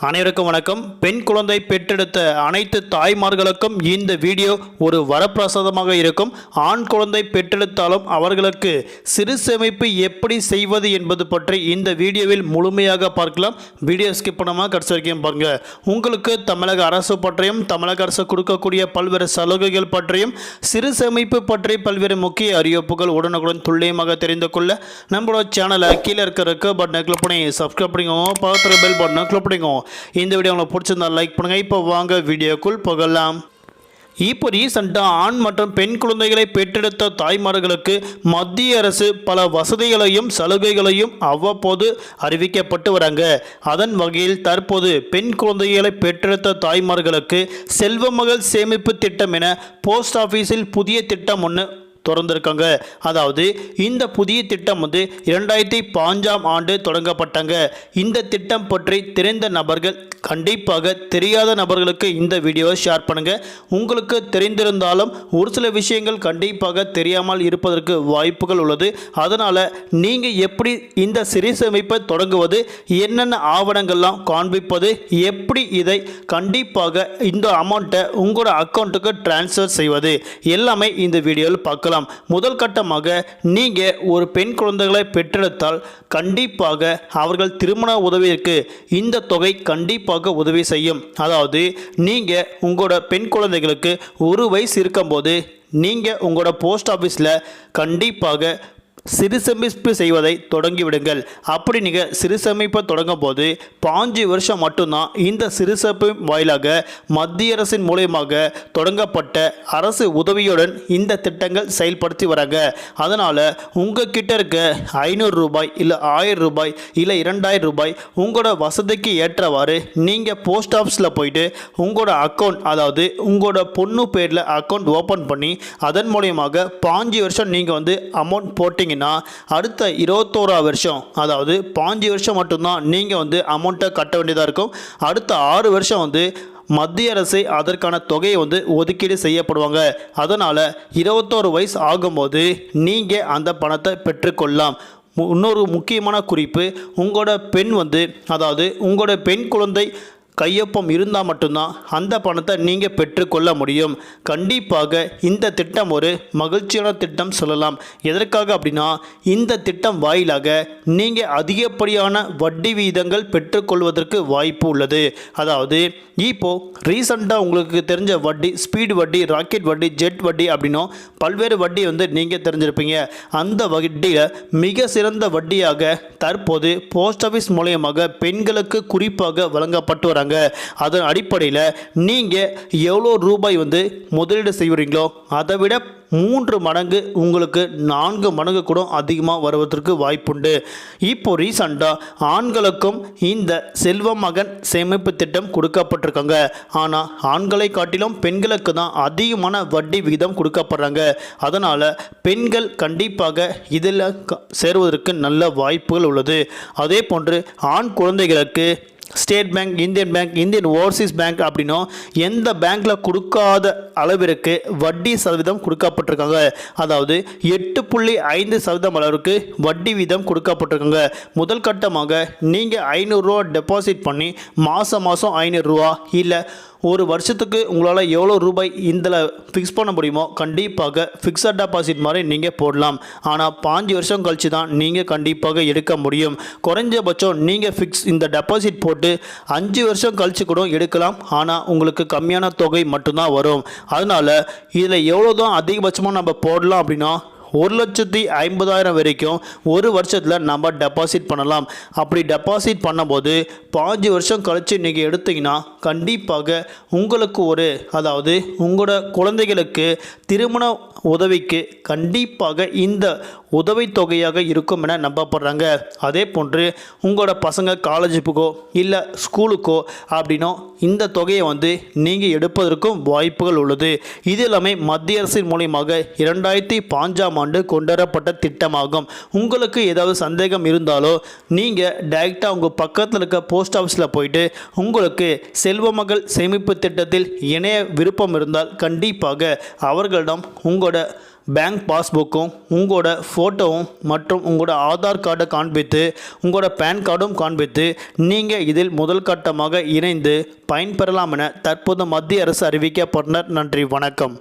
அனைவருக்கும் வணக்கம். பெண் குழந்தை பெற்றெடுத்த அனைத்து தாய்மார்களுக்கும் இந்த வீடியோ ஒரு வரப்பிரசாதமாக இருக்கும். ஆண் குழந்தை பெற்றெடுத்தாலும் அவர்களுக்கு சிறு சேமிப்பு எப்படி செய்வது என்பது பற்றி இந்த வீடியோவில் முழுமையாக பார்க்கலாம். வீடியோ ஸ்கிப் பண்ணாமல் கடைசி வரைக்கும் பாருங்க. உங்களுக்கு தமிழக அரசு பற்றியும் தமிழக அரசு கொடுக்கக்கூடிய பல்வேறு சலுகைகள் பற்றியும் சிறு சேமிப்பு பற்றி பல்வேறு முக்கிய அறிவிப்புகள் உடனுக்குடன் துல்லியமாக தெரிந்து கொள்ள நம்மளோட சேனலை கீழே இருக்கிற பட்டனை கிளிக் பண்ணி சப்ஸ்கிரைப் பண்ணிக்கோங்க. பக்கத்தில் பெல் பட்டனை கிளிக் பண்ணிக்கோங்க. இந்த வீடியோ உங்களுக்கு பிடிச்சிருந்தா லைக் பண்ணுங்க. இப்போ வாங்க வீடியோக்குள் போகலாம். இப்போ ரீசெண்டாக ஆண் மற்றும் பெண் குழந்தைகளை பெற்றெடுத்த தாய்மார்களுக்கு மத்திய அரசு பல வசதிகளையும் சலுகைகளையும் அவ்வப்போது அறிவிக்கப்பட்டு வராங்க. அதன் வகையில் தற்போது பெண் குழந்தைகளை பெற்றெடுத்த தாய்மார்களுக்கு செல்வ மகள் சேமிப்பு திட்டம் என போஸ்ட் ஆஃபீஸில் புதிய திட்டம் ஒன்று திறந்திருக்காங்க. அதாவது இந்த புதிய திட்டம் 2005ஆம் ஆண்டு தொடங்கப்பட்டாங்க. இந்த திட்டம் பற்றி தெரிந்த நபர்கள் கண்டிப்பாக தெரியாத நபர்களுக்கு இந்த வீடியோவை ஷேர் பண்ணுங்க. உங்களுக்கு தெரிந்திருந்தாலும் ஒரு சில விஷயங்கள் கண்டிப்பாக தெரியாமல் இருப்பதற்கு வாய்ப்புகள் உள்ளது. அதனால் நீங்கள் எப்படி இந்த சிறு சேமிப்பை தொடங்குவது, என்னென்ன ஆவணங்கள்லாம் காண்பிப்பது, எப்படி இதை கண்டிப்பாக இந்த அமௌண்ட்டை உங்களோட அக்கௌண்ட்டுக்கு டிரான்ஸ்ஃபர் செய்வது எல்லாமே இந்த வீடியோவில் பார்க்கலாம். முதல் கட்டமாக நீங்கள் ஒரு பெண் குழந்தைகளை பெற்றெடுத்தால் கண்டிப்பாக அவர்கள் திருமண உதவிக்கு இந்த தொகை கண்டிப்பாக உதவி செய்யும். அதாவது நீங்கள் உங்களோட பெண் குழந்தைகளுக்கு 1 வயசு இருக்கும்போது நீங்கள் உங்களோட போஸ்ட் ஆஃபீஸில் கண்டிப்பாக சிறு சேமிப்பு செய்வதை தொடங்கிவிடுங்கள். அப்படி நீங்கள் சிறு சேமிப்பை தொடங்கும் போது 5 வருஷம் மட்டும்தான் இந்த சிறு சேமிப்பு வாயிலாக மத்திய அரசின் மூலமாக தொடங்கப்பட்ட அரசு உதவியுடன் இந்த திட்டங்கள் செயல்படுத்தி வராங்க. அதனால் உங்கள் கிட்ட இருக்க 500 ரூபாய் இல்லை 1000 ரூபாய் இல்லை 2000 ரூபாய் உங்களோட வசதிக்கு ஏற்றவாறு நீங்கள் போஸ்ட் ஆஃபீஸில் போயிட்டு உங்களோட அக்கௌண்ட், அதாவது உங்களோட பொண்ணு பேரில் அக்கௌண்ட் ஓப்பன் பண்ணி அதன் மூலயமாக 5 வருஷம் நீங்கள் அமௌண்ட் போட்டிங்க. அடுத்த 21 வருஷம், அதாவது 5 வருஷம் மட்டும்தான் நீங்கள் அமௌண்ட்டை கட்ட வேண்டியதாக இருக்கும். அடுத்த 6 வருஷம் மத்திய அரசு அதற்கான தொகையை ஒதுக்கீடு செய்யப்படுவாங்க. அதனால் 21 வயசு ஆகும்போது நீங்கள் அந்த பணத்தை பெற்றுக்கொள்ளலாம். இன்னொரு முக்கியமான குறிப்பு, உங்களோட பெண் அதாவது உங்களோட பெண் குழந்தை கையொப்பம் இருந்தால் மட்டும்தான் அந்த பணத்தை நீங்கள் பெற்றுக்கொள்ள முடியும். கண்டிப்பாக இந்த திட்டம் ஒரு மகிழ்ச்சியான திட்டம் சொல்லலாம். எதற்காக அப்படின்னா, இந்த திட்டம் வாயிலாக நீங்கள் அதிகப்படியான வட்டி வீதங்கள் பெற்றுக்கொள்வதற்கு வாய்ப்பு உள்ளது. அதாவது இப்போது ரீசண்டாக உங்களுக்கு தெரிஞ்ச வட்டி, ஸ்பீடு வட்டி, ராக்கெட் வட்டி, ஜெட் வட்டி அப்படின்னும் பல்வேறு வட்டி நீங்கள் தெரிஞ்சிருப்பீங்க. அந்த வட்டியில் மிக சிறந்த வட்டியாக தற்போது போஸ்ட் ஆஃபீஸ் மூலயமாக பெண்களுக்கு குறிப்பாக வழங்கப்பட்டு வராங்க. அதன் அடிப்படையில் நீங்கள் எவ்வளோ ரூபாய் முதலீடு செய்வீங்களோ அதை விட 3 மடங்கு, உங்களுக்கு 4 மடங்கு கூட அதிகமாக வருவதற்கு வாய்ப்புண்டு. இப்போ ரீசண்டாக ஆண்களுக்கும் இந்த செல்வ மகன் சேமிப்பு திட்டம் கொடுக்கப்பட்டிருக்காங்க. ஆனால் ஆண்களை காட்டிலும் பெண்களுக்கு தான் அதிகமான வட்டி விகிதம் கொடுக்கப்படுறாங்க. அதனால் பெண்கள் கண்டிப்பாக இதில் சேருவதற்கு நல்ல வாய்ப்புகள் உள்ளது. அதே போன்று ஆண் குழந்தைகளுக்கு state bank, Indian bank, Indian Overseas bank அப்படின்னும் எந்த பேங்க்கில் கொடுக்காத அளவிற்கு வட்டி சதவீதம் கொடுக்கப்பட்டிருக்காங்க. அதாவது 8.5% அளவிற்கு வட்டி வீதம் கொடுக்கப்பட்டிருக்காங்க. முதல் கட்டமாக நீங்கள் 500 ரூபா டெபாசிட் பண்ணி மாதம் 500 ரூபா இல்லை ஒரு வருஷத்துக்கு உங்களால் எவ்வளோ ரூபாய் இதில் ஃபிக்ஸ் பண்ண முடியுமோ கண்டிப்பாக ஃபிக்ஸட் டெபாசிட் மாதிரி நீங்கள் போடலாம். ஆனால் 5 வருஷம் கழித்து தான் நீங்கள் கண்டிப்பாக எடுக்க முடியும். குறைஞ்சபட்சம் நீங்கள் இந்த டெபாசிட் போட்டு 5 வருஷம் கழித்து கூட எடுக்கலாம். ஆனால் உங்களுக்கு கம்மியான தொகை மட்டும்தான் வரும். அதனால் இதில் எவ்வளோ தான் அதிகபட்சமாக நம்ம போடலாம் அப்படின்னா 1,50,000 வரைக்கும் ஒரு வருஷத்தில் நம்ம டெபாசிட் பண்ணலாம். அப்படி டெபாசிட் பண்ணும்போது 5 வருஷம் கழித்து நீங்கள் எடுத்தீங்கன்னா கண்டிப்பாக உங்களுக்கு அதாவது உங்களோட குழந்தைகளுக்கு திருமண உதவிக்கு கண்டிப்பாக இந்த உதவித்தொகையாக இருக்கும் என நம்பப்படுறாங்க. அதே போன்று உங்களோட பசங்க காலேஜுக்கோ இல்லை ஸ்கூலுக்கோ அப்படின்னோ இந்த தொகையை நீங்கள் எடுப்பதற்கும் வாய்ப்புகள் உள்ளது. இது எல்லாமே மத்திய அரசின் மூலமாக 2005ஆம் ஆண்டு கொண்டுவரப்பட்ட திட்டமாகும். உங்களுக்கு ஏதாவது சந்தேகம் இருந்தாலோ நீங்கள் டைரெக்டாக உங்கள் பக்கத்தில் இருக்க போஸ்ட் ஆஃபீஸில் போயிட்டு உங்களுக்கு செல்வ மகள் சேமிப்பு திட்டத்தில் இணைய விருப்பம் இருந்தால் கண்டிப்பாக அவர்களிடம் உங்களோட பேங்க் பாஸ்புக்கும் உங்களோட ஃபோட்டோவும் மற்றும் உங்களோட ஆதார் கார்டை காண்பித்து உங்களோட பேன் கார்டும் காண்பித்து நீங்கள் இதில் முதல் கட்டமாக இணைந்து பயன்பெறலாம் என தற்போது மத்திய அரசு அறிவிக்கப்பட்டனர். நன்றி, வணக்கம்.